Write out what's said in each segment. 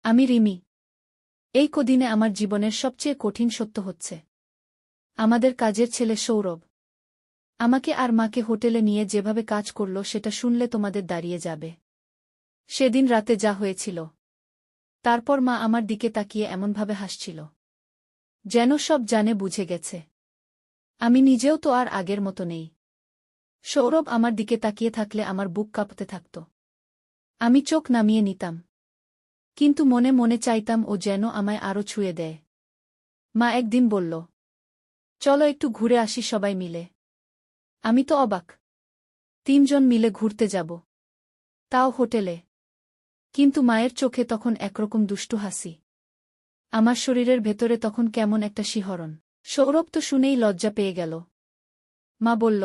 আমি রিমি। এই কদিনে আমার জীবনের সবচেয়ে কঠিন সত্য হচ্ছে, আমাদের কাজের ছেলে সৌরভ আমাকে আর মাকে হোটেলে নিয়ে যেভাবে কাজ করল সেটা শুনলে তোমাদের দাঁড়িয়ে যাবে। সেদিন রাতে যা হয়েছিল, তারপর মা আমার দিকে তাকিয়ে এমনভাবে হাসছিল, যেন সব জানে বুঝে গেছে। আমি নিজেও তো আর আগের মতো নেই। সৌরভ আমার দিকে তাকিয়ে থাকলে আমার বুক কাঁপতে থাকত। আমি চোখ নামিয়ে নিতাম, কিন্তু মনে মনে চাইতাম ও যেন আমায় আরও ছুঁয়ে দেয়। মা একদিন বলল, চলো একটু ঘুরে আসি সবাই মিলে। আমি তো অবাক। 3 জন মিলে ঘুরতে যাব, তাও হোটেলে। কিন্তু মায়ের চোখে তখন একরকম দুষ্টু হাসি। আমার শরীরের ভেতরে তখন কেমন একটা শিহরণ। সৌরভ তো শুনেই লজ্জা পেয়ে গেল। মা বলল,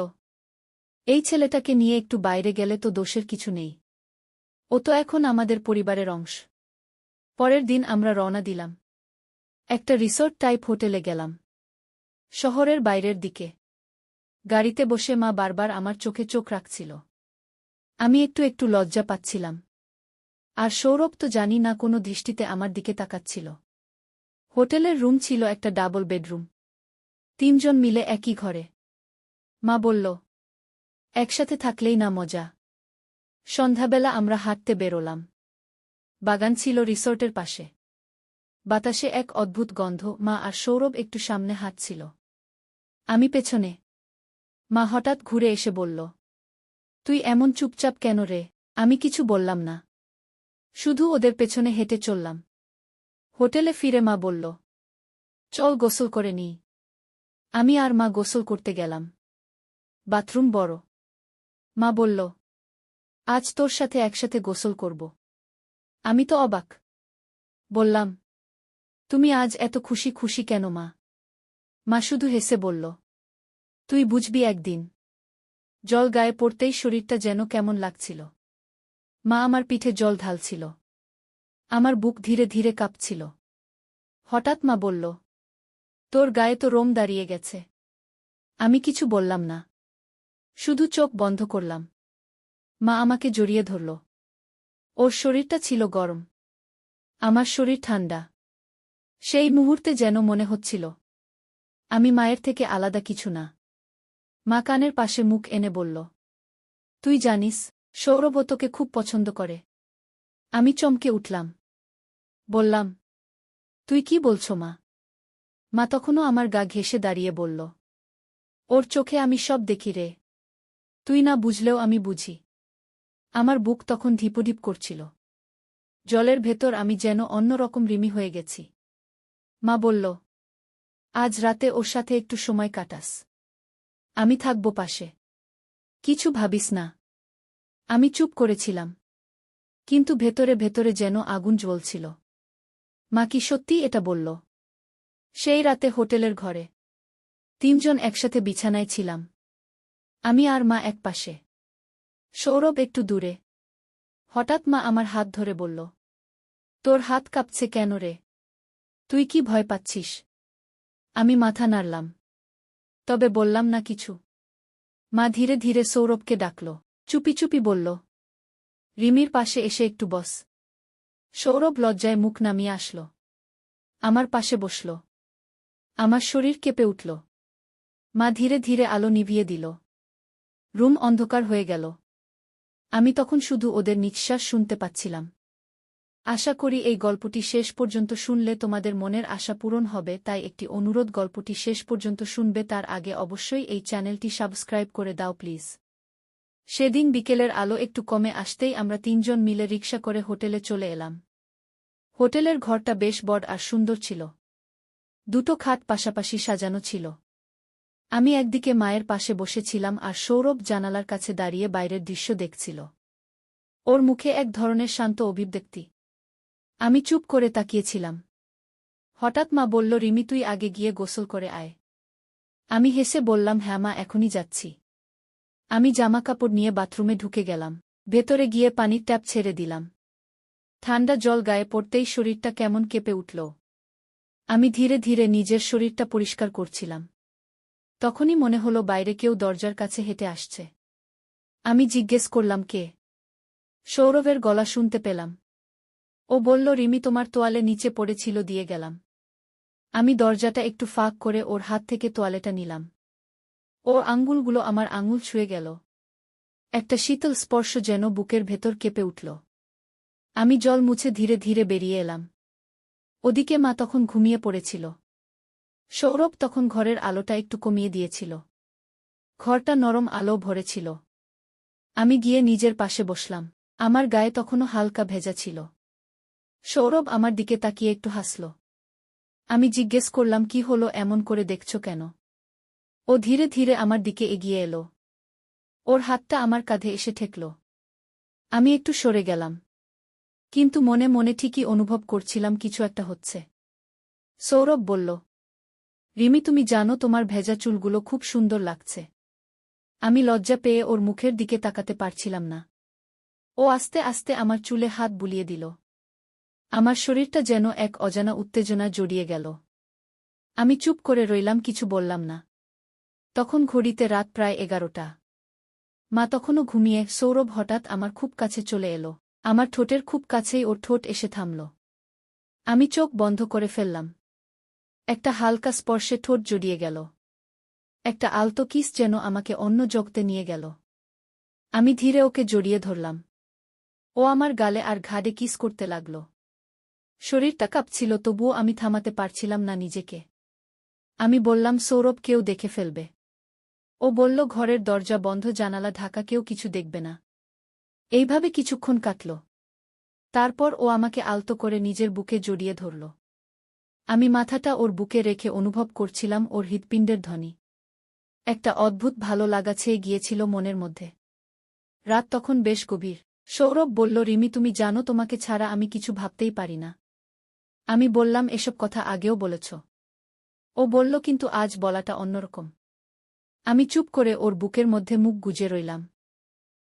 এই ছেলেটাকে নিয়ে একটু বাইরে গেলে তো দোষের কিছু নেই, ও তো এখন আমাদের পরিবারের অংশ। পরের দিন আমরা রওনা দিলাম। একটা রিসোর্ট টাইপ হোটেলে গেলাম, শহরের বাইরের দিকে। গাড়িতে বসে মা বারবার আমার চোখে চোখ রাখছিল। আমি একটু একটু লজ্জা পাচ্ছিলাম। আর সৌরভ তো জানি না কোনো দৃষ্টিতে আমার দিকে তাকাচ্ছিল। হোটেলের রুম ছিল একটা ডাবল বেডরুম, 3 জন মিলে একই ঘরে। মা বলল, একসাথে থাকলেই না মজা। সন্ধ্যাবেলা আমরা হাঁটতে বেরোলাম। বাগান ছিল রিসোর্টের পাশে। বাতাসে এক অদ্ভুত গন্ধ। মা আর সৌরভ একটু সামনে হাঁটছিল, আমি পেছনে। মা হঠাৎ ঘুরে এসে বলল, তুই এমন চুপচাপ কেন রে? আমি কিছু বললাম না, শুধু ওদের পেছনে হেঁটে চললাম। হোটেলে ফিরে মা বলল, চল গোসল করে নিই। আমি আর মা গোসল করতে গেলাম। বাথরুম বড়। মা বলল, আজ তোর সাথে একসাথে গোসল করব। আমি তো অবাক। বললাম, তুমি আজ এত খুশি খুশি কেন মা? মা শুধু হেসে বলল, তুই বুঝবি একদিন। জল গায়ে পড়তেই শরীরটা যেন কেমন লাগছিল। মা আমার পিঠে জল ঢালছিল। আমার বুক ধীরে ধীরে কাঁপছিল। হঠাৎ মা বলল, তোর গায়ে তো রোম দাঁড়িয়ে গেছে। আমি কিছু বললাম না, শুধু চোখ বন্ধ করলাম। মা আমাকে জড়িয়ে ধরল। ওর শরীরটা ছিল গরম, আমার শরীর ঠান্ডা। সেই মুহূর্তে যেন মনে হচ্ছিল আমি মায়ের থেকে আলাদা কিছু না। মা কানের পাশে মুখ এনে বলল, তুই জানিস, সৌরভ তোকে খুব পছন্দ করে। আমি চমকে উঠলাম। বললাম, তুই কি বলছো মা? মা তখনও আমার গা ঘেঁষে দাঁড়িয়ে বলল, ওর চোখে আমি সব দেখি রে। তুই না বুঝলেও আমি বুঝি। আমার বুক তখন ধিপোধিপ করছিল। জলের ভেতর আমি যেন অন্যরকম রিমি হয়ে গেছি। মা বলল, আজ রাতে ওর সাথে একটু সময় কাটাস। আমি থাকব পাশে। কিছু ভাবিস না। আমি চুপ করেছিলাম, কিন্তু ভেতরে ভেতরে যেন আগুন জ্বলছিল। মা কি সত্যিই এটা বলল? সেই রাতে হোটেলের ঘরে 3 জন একসাথে বিছানায় ছিলাম। আমি আর মা এক পাশে, সৌরভ একটু দূরে। হঠাৎ মা আমার হাত ধরে বলল, তোর হাত কাঁপছে কেন রে? তুই কি ভয় পাচ্ছিস? আমি মাথা নাড়লাম, তবে বললাম না কিছু। মা ধীরে ধীরে সৌরভকে ডাকল। চুপি চুপি বলল, রিমির পাশে এসে একটু বস। সৌরভ লজ্জায় মুখ নামিয়ে আসল। আমার পাশে বসল। আমার শরীর কেঁপে উঠল। মা ধীরে ধীরে আলো নিভিয়ে দিল। রুম অন্ধকার হয়ে গেল। আমি তখন শুধু ওদের নিঃশ্বাস শুনতে পাচ্ছিলাম। আশা করি এই গল্পটি শেষ পর্যন্ত শুনলে তোমাদের মনের আশা পূরণ হবে, তাই একটি অনুরোধ, গল্পটি শেষ পর্যন্ত শুনবে তার আগে অবশ্যই এই চ্যানেলটি সাবস্ক্রাইব করে দাও প্লিজ। সেদিন বিকেলের আলো একটু কমে আসতেই আমরা 3 জন মিলে রিকশা করে হোটেলে চলে এলাম। হোটেলের ঘরটা বেশ বড় আর সুন্দর ছিল। 2টো খাট পাশাপাশি সাজানো ছিল। আমি একদিকে মায়ের পাশে বসেছিলাম আর সৌরভ জানালার কাছে দাঁড়িয়ে বাইরের দৃশ্য দেখছিল। ওর মুখে এক ধরনের শান্ত অভিব্যক্তি। আমি চুপ করে তাকিয়েছিলাম। হঠাৎ মা বলল, রিমি তুই আগে গিয়ে গোসল করে আয়। আমি হেসে বললাম, হ্যাঁ মা, এখনই যাচ্ছি। আমি জামাকাপড় নিয়ে বাথরুমে ঢুকে গেলাম। ভেতরে গিয়ে পানির ট্যাপ ছেড়ে দিলাম। ঠান্ডা জল গায়ে পড়তেই শরীরটা কেমন কেঁপে উঠল। আমি ধীরে ধীরে নিজের শরীরটা পরিষ্কার করছিলাম। তখনই মনে হলো বাইরে কেউ দরজার কাছে হেঁটে আসছে। আমি জিজ্ঞেস করলাম, কে? সৌরভের গলা শুনতে পেলাম। ও বলল, রিমি তোমার তোয়ালে নিচে পড়েছিল, দিয়ে গেলাম। আমি দরজাটা একটু ফাঁক করে ওর হাত থেকে তোয়ালেটা নিলাম। ওর আঙুলগুলো আমার আঙুল ছুঁয়ে গেল। একটা শীতল স্পর্শ যেন বুকের ভেতর কেঁপে উঠল। আমি জল মুছে ধীরে ধীরে বেরিয়ে এলাম। ওদিকে মা তখন ঘুমিয়ে পড়েছিল। সৌরভ তখন ঘরের আলোটা একটু কমিয়ে দিয়েছিল। ঘরটা নরম আলো ভরেছিল। আমি গিয়ে নিজের পাশে বসলাম। আমার গায়ে তখনও হালকা ভেজা ছিল। সৌরভ আমার দিকে তাকিয়ে একটু হাসল। আমি জিজ্ঞেস করলাম, কি হলো, এমন করে দেখছ কেন? ও ধীরে ধীরে আমার দিকে এগিয়ে এলো। ওর হাতটা আমার কাঁধে এসে ঠেকল। আমি একটু সরে গেলাম। কিন্তু মনে মনে ঠিকই অনুভব করছিলাম কিছু একটা হচ্ছে। সৌরভ বলল, রিমি তুমি জানো তোমার ভেজা চুলগুলো খুব সুন্দর লাগছে। আমি লজ্জা পেয়ে ওর মুখের দিকে তাকাতে পারছিলাম না। ও আস্তে আস্তে আমার চুলে হাত বুলিয়ে দিল। আমার শরীরটা যেন এক অজানা উত্তেজনা জড়িয়ে গেল। আমি চুপ করে রইলাম, কিছু বললাম না। তখন ঘড়িতে রাত প্রায় 11টা। মা তখনও ঘুমিয়ে। সৌরভ হঠাৎ আমার খুব কাছে চলে এলো। আমার ঠোঁটের খুব কাছেই ওর ঠোঁট এসে থামল। আমি চোখ বন্ধ করে ফেললাম। একটা হালকা স্পর্শে ঠোঁট জড়িয়ে গেল। একটা আলতো কিস যেন আমাকে অন্য জগতে নিয়ে গেল। আমি ধীরে ওকে জড়িয়ে ধরলাম। ও আমার গালে আর ঘাড়ে কিস করতে লাগল। শরীরটা কাঁপছিল, তবুও আমি থামাতে পারছিলাম না নিজেকে। আমি বললাম, সৌরভ, কেউ দেখে ফেলবে। ও বলল, ঘরের দরজা বন্ধ, জানালা ঢাকা, কেউ কিছু দেখবে না। এইভাবে কিছুক্ষণ কাটল। তারপর ও আমাকে আলতো করে নিজের বুকে জড়িয়ে ধরল। আমি মাথাটা ওর বুকে রেখে অনুভব করছিলাম ওর হৃৎপিণ্ডের ধ্বনি। একটা অদ্ভুত ভালো লাগা ছেয়ে গিয়েছিল মনের মধ্যে। রাত তখন বেশ গভীর। সৌরভ বলল, রিমি তুমি জানো তোমাকে ছাড়া আমি কিছু ভাবতেই পারি না। আমি বললাম, এসব কথা আগেও বলেছ। ও বলল, কিন্তু আজ বলাটা অন্যরকম। আমি চুপ করে ওর বুকের মধ্যে মুখ গুজে রইলাম।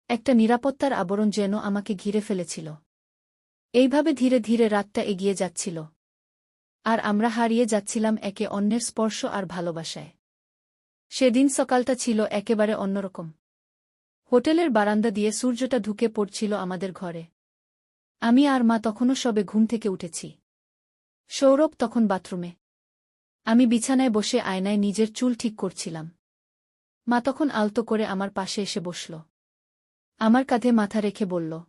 একটা নিরাপত্তার আবরণ যেন আমাকে ঘিরে ফেলেছিল। এইভাবে ধীরে ধীরে রাতটা এগিয়ে যাচ্ছিল। আর আমরা হারিয়ে যাচ্ছিলাম একে অন্যের স্পর্শ আর ভালোবাসায়। সেদিন সকালটা ছিল একেবারে অন্যরকম। হোটেলের বারান্দা দিয়ে সূর্যটা ঢুকে পড়ছিল আমাদের ঘরে। আমি আর মা তখনও সবে ঘুম থেকে উঠেছি। সৌরভ তখন বাথরুমে। আমি বিছানায় বসে আয়নায় নিজের চুল ঠিক করছিলাম। মা তখন আলতো করে আমার পাশে এসে বসল। আমার কাঁধে মাথা রেখে বলল,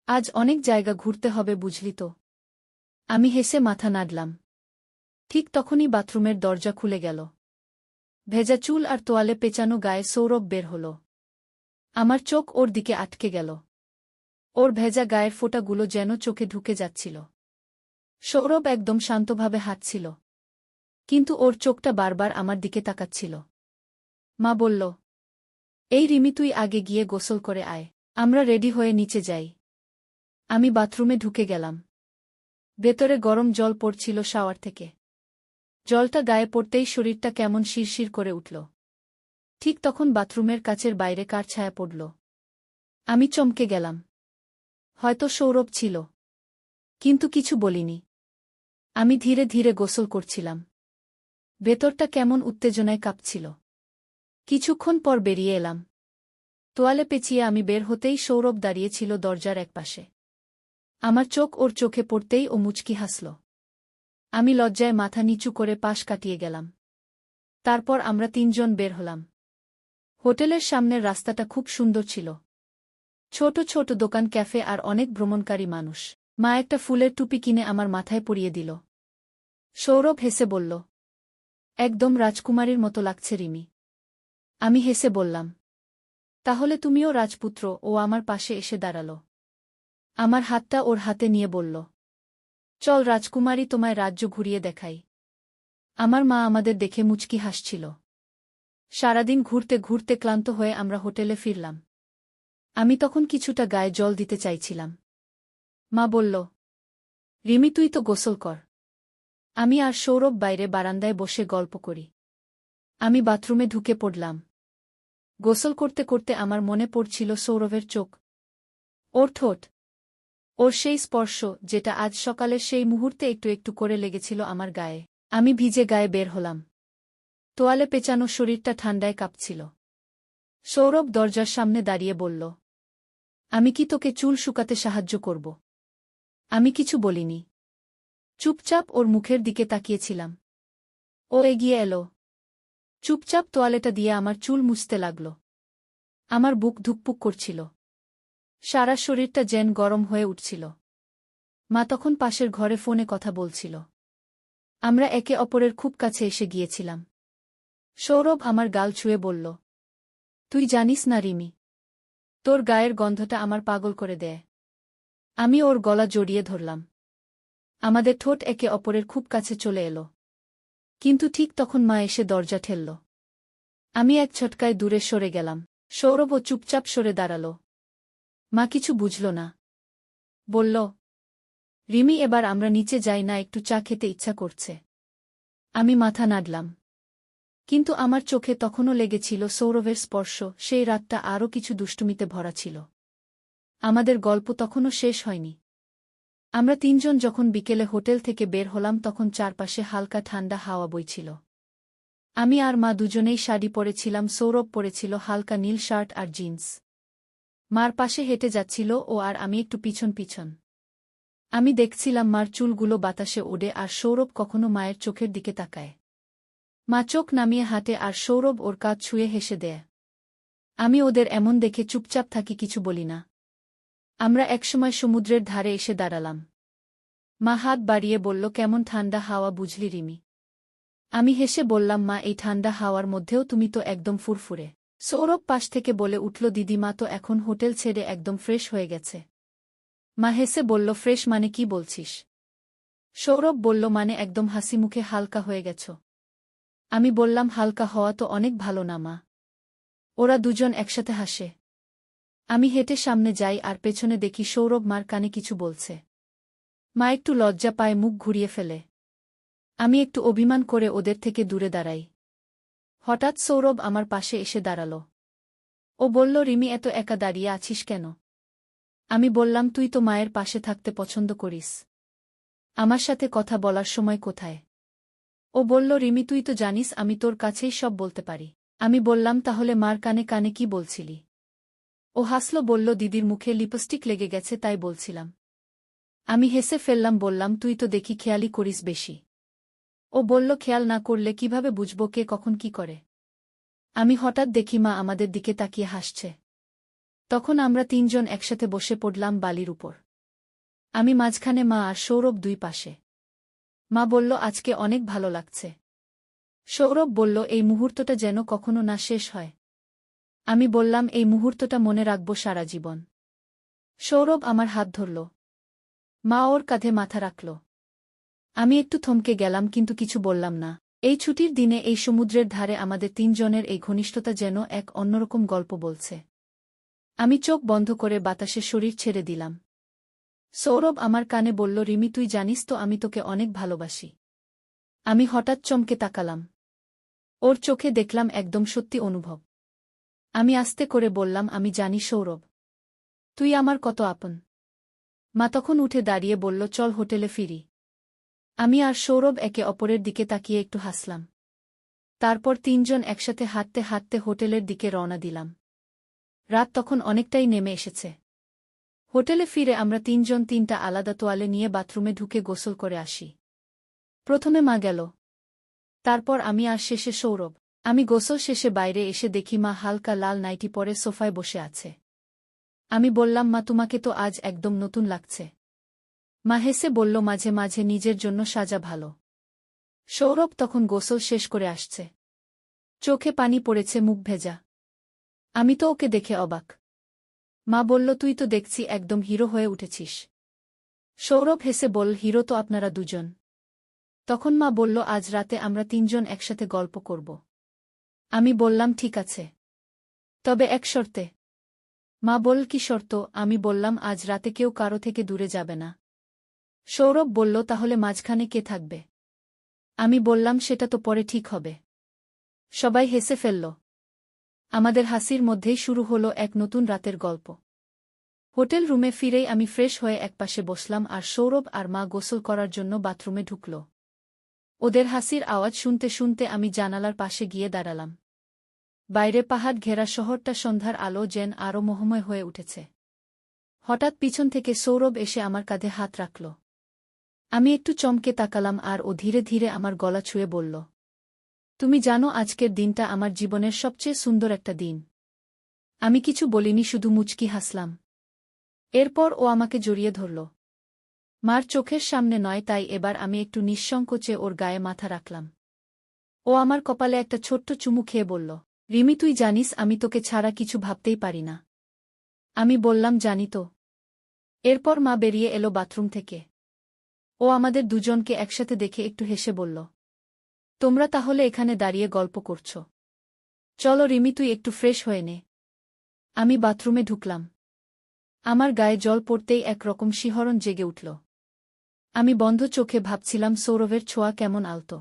আজ অনেক জায়গা ঘুরতে হবে, বুঝলি তো? আমি হেসে মাথা নাড়লাম। ঠিক তখনই বাথরুমের দরজা খুলে গেল। ভেজা চুল আর তোয়ালে পেঁচানো গায়ে সৌরভ বের হল। আমার চোখ ওর দিকে আটকে গেল। ওর ভেজা গায়ের ফোঁটাগুলো যেন চোখে ঢুকে যাচ্ছিল। সৌরভ একদম শান্তভাবে হাঁটছিল। কিন্তু ওর চোখটা বারবার আমার দিকে তাকাচ্ছিল। মা বলল, এই রিমি, তুই আগে গিয়ে গোসল করে আয়, আমরা রেডি হয়ে নিচে যাই। আমি বাথরুমে ঢুকে গেলাম। ভেতরে গরম জল পড়ছিল শাওয়ার থেকে। জলটা গায়ে পড়তেই শরীরটা কেমন শিরশির করে উঠল। ঠিক তখন বাথরুমের কাচের বাইরে কার ছায়া পড়ল। আমি চমকে গেলাম। হয়তো সৌরভ ছিল। কিন্তু কিছু বলিনি। আমি ধীরে ধীরে গোসল করছিলাম। ভেতরটা কেমন উত্তেজনায় কাঁপছিল। কিছুক্ষণ পর বেরিয়ে এলাম। তোয়ালে পেঁচিয়ে আমি বের হতেই সৌরভ দাঁড়িয়েছিল দরজার একপাশে। আমার চোখ ওর চোখে পড়তেই ও মুচকি হাসল। আমি লজ্জায় মাথা নিচু করে পাশ কাটিয়ে গেলাম। তারপর আমরা তিনজন বের হলাম। হোটেলের সামনের রাস্তাটা খুব সুন্দর ছিল। ছোট ছোট দোকান, ক্যাফে আর অনেক ভ্রমণকারী মানুষ। মা একটা ফুলের টুপি কিনে আমার মাথায় পরিয়ে দিল। সৌরভ হেসে বলল, একদম রাজকুমারীর মতো লাগছে রিমি। আমি হেসে বললাম, তাহলে তুমিও রাজপুত্র। ও আমার পাশে এসে দাঁড়াল। আমার হাতটা ওর হাতে নিয়ে বলল, চল রাজকুমারী, তোমায় রাজ্য ঘুরিয়ে দেখাই। আমার মা আমাদের দেখে মুচকি হাসছিল। সারাদিন ঘুরতে ঘুরতে ক্লান্ত হয়ে আমরা হোটেলে ফিরলাম। আমি তখন কিছুটা গায়ে জল দিতে চাইছিলাম। মা বলল, রিমি, তুই তো গোসল কর। আমি আর সৌরভ বাইরে বারান্দায় বসে গল্প করি। আমি বাথরুমে ঢুকে পড়লাম। গোসল করতে করতে আমার মনে পড়ছিল সৌরভের চোখ, ওর ঠোঁট, ওর সেই স্পর্শ যেটা আজ সকালের সেই মুহূর্তে একটু একটু করে লেগেছিল আমার গায়ে। আমি ভিজে গায়ে বের হলাম। তোয়ালে পেঁচানো শরীরটা ঠান্ডায় কাঁপছিল। সৌরভ দরজার সামনে দাঁড়িয়ে বলল, আমি কি তোকে চুল শুকাতে সাহায্য করব? আমি কিছু বলিনি। চুপচাপ ওর মুখের দিকে তাকিয়েছিলাম। ও এগিয়ে এলো। চুপচাপ তোয়ালেটা দিয়ে আমার চুল মুছতে লাগল। আমার বুক ধুকপুক করছিল। সারা শরীরটা যেন গরম হয়ে উঠছিল। মা তখন পাশের ঘরে ফোনে কথা বলছিল। আমরা একে অপরের খুব কাছে এসে গিয়েছিলাম। সৌরভ আমার গাল ছুঁয়ে বলল, তুই জানিস না রিমি, তোর গায়ের গন্ধটা আমার পাগল করে দেয়। আমি ওর গলা জড়িয়ে ধরলাম। আমাদের ঠোঁট একে অপরের খুব কাছে চলে এলো। কিন্তু ঠিক তখন মা এসে দরজা ঠেলল। আমি এক ছটকায় দূরে সরে গেলাম। সৌরভও চুপচাপ সরে দাঁড়াল। মা কিছু বুঝল না। বলল, রিমি, এবার আমরা নিচে যাই না, একটু চা খেতে ইচ্ছা করছে। আমি মাথা নাড়লাম। কিন্তু আমার চোখে তখনও লেগেছিল সৌরভের স্পর্শ। সেই রাতটা আরও কিছু দুষ্টুমিতে ভরা ছিল। আমাদের গল্প তখনও শেষ হয়নি। আমরা তিনজন যখন বিকেলে হোটেল থেকে বের হলাম তখন চারপাশে হালকা ঠান্ডা হাওয়া বইছিল। আমি আর মা দুজনেই শাড়ি পরেছিলাম, সৌরভ পরেছিল হালকা নীল শার্ট আর জিন্স। মার পাশে হেঁটে যাচ্ছিল ও, আর আমি একটু পিছন পিছন। আমি দেখছিলাম মার চুলগুলো বাতাসে ওড়ে আর সৌরভ কখনো মায়ের চোখের দিকে তাকায়। মা চোখ নামিয়ে হাঁটে আর সৌরভ ওর কাঁধ ছুঁয়ে হেসে দেয়। আমি ওদের এমন দেখে চুপচাপ থাকি, কিছু বলি না। আমরা একসময় সমুদ্রের ধারে এসে দাঁড়ালাম। মা হাত বাড়িয়ে বলল, কেমন ঠান্ডা হাওয়া বুঝলি রিমি? আমি হেসে বললাম, মা, এই ঠান্ডা হাওয়ার মধ্যেও তুমি তো একদম ফুরফুরে। সৌরভ পাশ থেকে বলে উঠল, দিদিমা তো এখন হোটেল ছেড়ে একদম ফ্রেশ হয়ে গেছে। মা হেসে বলল, ফ্রেশ মানে কি বলছিস? সৌরভ বলল, মানে একদম হাসিমুখে হালকা হয়ে গেছ। আমি বললাম, হালকা হওয়া তো অনেক ভালো না মা। ওরা দুজন একসাথে হাসে। আমি হেঁটে সামনে যাই আর পেছনে দেখি সৌরভ মার কানে কিছু বলছে। মা একটু লজ্জা পায়, মুখ ঘুরিয়ে ফেলে। আমি একটু অভিমান করে ওদের থেকে দূরে দাঁড়াই। হঠাৎ সৌরভ আমার পাশে এসে দাঁড়াল। ও বলল, রিমি, এত একা দাঁড়িয়ে আছিস কেন? আমি বললাম, তুই তো মায়ের পাশে থাকতে পছন্দ করিস। আমার সাথে কথা বলার সময় কোথায়? ও বলল, রিমি, তুই তো জানিস আমি তোর কাছেই সব বলতে পারি। আমি বললাম, তাহলে মার কানে কানে কি বলছিলি? ও হাসল, বলল, দিদির মুখে লিপস্টিক লেগে গেছে তাই বলছিলাম। আমি হেসে ফেললাম, বললাম, তুই তো দেখি খেয়ালই করিস বেশি। ও বলল, খেয়াল না করলে কিভাবে বুঝব কে কখন কি করে? আমি হঠাৎ দেখি মা আমাদের দিকে তাকিয়ে হাসছে। তখন আমরা তিনজন একসাথে বসে পড়লাম বালির উপর। আমি মাঝখানে, মা আর সৌরভ দুই পাশে। মা বলল, আজকে অনেক ভালো লাগছে। সৌরভ বলল, এই মুহূর্তটা যেন কখনো না শেষ হয়। আমি বললাম, এই মুহূর্তটা মনে রাখব সারা জীবন। সৌরভ আমার হাত ধরল। মা ওর কাঁধে মাথা রাখল। আমি একটু থমকে গেলাম, কিন্তু কিছু বললাম না। এই ছুটির দিনে এই সমুদ্রের ধারে আমাদের তিনজনের এই ঘনিষ্ঠতা যেন এক অন্যরকম গল্প বলছে। আমি চোখ বন্ধ করে বাতাসে শরীর ছেড়ে দিলাম। সৌরভ আমার কানে বলল, রিমি, তুই জানিস তো আমি তোকে অনেক ভালোবাসি। আমি হঠাৎ চমকে তাকালাম। ওর চোখে দেখলাম একদম সত্যি অনুভব। আমি আস্তে করে বললাম, আমি জানি সৌরভ, তুই আমার কত আপন। মা তখন উঠে দাঁড়িয়ে বলল, চল হোটেলে ফিরি। আমি আর সৌরভ একে অপরের দিকে তাকিয়ে একটু হাসলাম। তারপর তিনজন একসাথে হাঁটতে হাঁটতে হোটেলের দিকে রওনা দিলাম। রাত তখন অনেকটাই নেমে এসেছে। হোটেলে ফিরে আমরা তিনজন তিনটা আলাদা তোয়ালে নিয়ে বাথরুমে ঢুকে গোসল করে আসি। প্রথমে মা গেল, তারপর আমি আর শেষে সৌরভ। আমি গোসল শেষে বাইরে এসে দেখি মা হালকা লাল নাইটি পরে সোফায় বসে আছে। আমি বললাম, মা, তোমাকে তো আজ একদম নতুন লাগছে। মা হেসে বলল, মাঝে মাঝে নিজের জন্য সাজা ভালো। সৌরভ তখন গোসল শেষ করে আসছে। চোখে পানি পড়েছে, মুখ ভেজা। আমি তো ওকে দেখে অবাক। মা বলল, তুই তো দেখছি একদম হিরো হয়ে উঠেছিস। সৌরভ হেসে বলল, হিরো তো আপনারা দুজন। তখন মা বলল, আজ রাতে আমরা তিনজন একসাথে গল্প করব। আমি বললাম, ঠিক আছে, তবে এক শর্তে। মা বলল, কি শর্ত? আমি বললাম, আজ রাতে কেউ কারো থেকে দূরে যাবে না। সৌরভ বলল, তাহলে মাঝখানে কে থাকবে? আমি বললাম, সেটা তো পরে ঠিক হবে। সবাই হেসে ফেলল। আমাদের হাসির মধ্যেই শুরু হলো এক নতুন রাতের গল্প। হোটেল রুমে ফিরেই আমি ফ্রেশ হয়ে একপাশে বসলাম আর সৌরভ আর মা গোসল করার জন্য বাথরুমে ঢুকল। ওদের হাসির আওয়াজ শুনতে শুনতে আমি জানালার পাশে গিয়ে দাঁড়ালাম। বাইরে পাহাড় ঘেরা শহরটা সন্ধ্যার আলো যেন আরও মোহময় হয়ে উঠেছে। হঠাৎ পিছন থেকে সৌরভ এসে আমার কাঁধে হাত রাখল। আমি একটু চমকে তাকালাম আর ও ধীরে ধীরে আমার গলা ছুঁয়ে বলল, তুমি জানো আজকের দিনটা আমার জীবনের সবচেয়ে সুন্দর একটা দিন। আমি কিছু বলিনি, শুধু মুচকি হাসলাম। এরপর ও আমাকে জড়িয়ে ধরল। মার চোখের সামনে নয়, তাই এবার আমি একটু নিঃসংকোচে ওর গায়ে মাথা রাখলাম। ও আমার কপালে একটা ছোট্ট চুমু খেয়ে বলল, রিমি তুই জানিস আমি তোকে ছাড়া কিছু ভাবতেই পারি না। আমি বললাম জানি তো। এরপর মা বেরিয়ে এলো বাথরুম থেকে। ও আমাদের দুজনকে একসাথে দেখে একটু হেসে বলল, তোমরা তাহলে এখানে দাঁড়িয়ে গল্প করছ? চলো রিমি তুই একটু ফ্রেশ হয়ে নে। আমি বাথরুমে ঢুকলাম। আমার গায়ে জল পড়তেই একরকম শিহরণ জেগে উঠল। আমি বন্ধ চোখে ভাবছিলাম সৌরভের ছোঁয়া কেমন আলতো।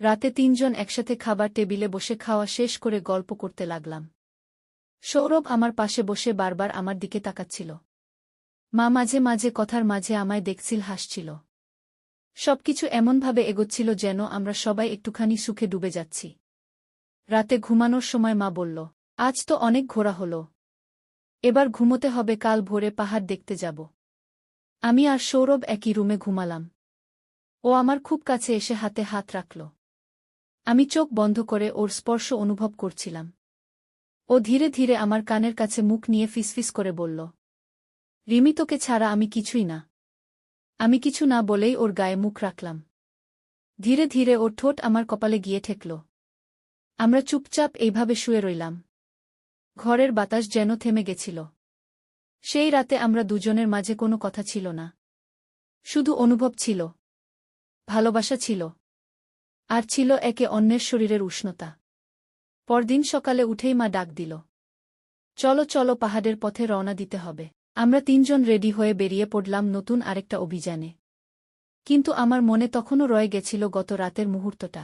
রাতে তিনজন একসাথে খাবার টেবিলে বসে খাওয়া শেষ করে গল্প করতে লাগলাম। সৌরভ আমার পাশে বসে বারবার আমার দিকে তাকাচ্ছিল। মা মাঝে মাঝে কথার মাঝে আমায় দেখছিল, হাসছিল। সবকিছু এমনভাবে এগোচ্ছিল যেন আমরা সবাই একটুখানি সুখে ডুবে যাচ্ছি। রাতে ঘুমানোর সময় মা বলল, আজ তো অনেক ঘোরা হলো, এবার ঘুমোতে হবে, কাল ভোরে পাহাড় দেখতে যাব। আমি আর সৌরভ একই রুমে ঘুমালাম। ও আমার খুব কাছে এসে হাতে হাত রাখল। আমি চোখ বন্ধ করে ওর স্পর্শ অনুভব করছিলাম। ও ধীরে ধীরে আমার কানের কাছে মুখ নিয়ে ফিসফিস করে বলল, রিমি তোকে ছাড়া আমি কিছুই না। আমি কিছু না বলেই ওর গায়ে মুখ রাখলাম। ধীরে ধীরে ওর ঠোঁট আমার কপালে গিয়ে ঠেকল। আমরা চুপচাপ এইভাবে শুয়ে রইলাম। ঘরের বাতাস যেন থেমে গেছিল। সেই রাতে আমরা দুজনের মাঝে কোনো কথা ছিল না। শুধু অনুভব ছিল, ভালোবাসা ছিল, আর ছিল একে অন্যের শরীরের উষ্ণতা। পরদিন সকালে উঠেই মা ডাক দিল, চলো চলো পাহাড়ের পথে রওনা দিতে হবে। আমরা তিনজন রেডি হয়ে বেরিয়ে পড়লাম নতুন আরেকটা অভিযানে। কিন্তু আমার মনে তখনও রয়ে গেছিল গত রাতের মুহূর্তটা।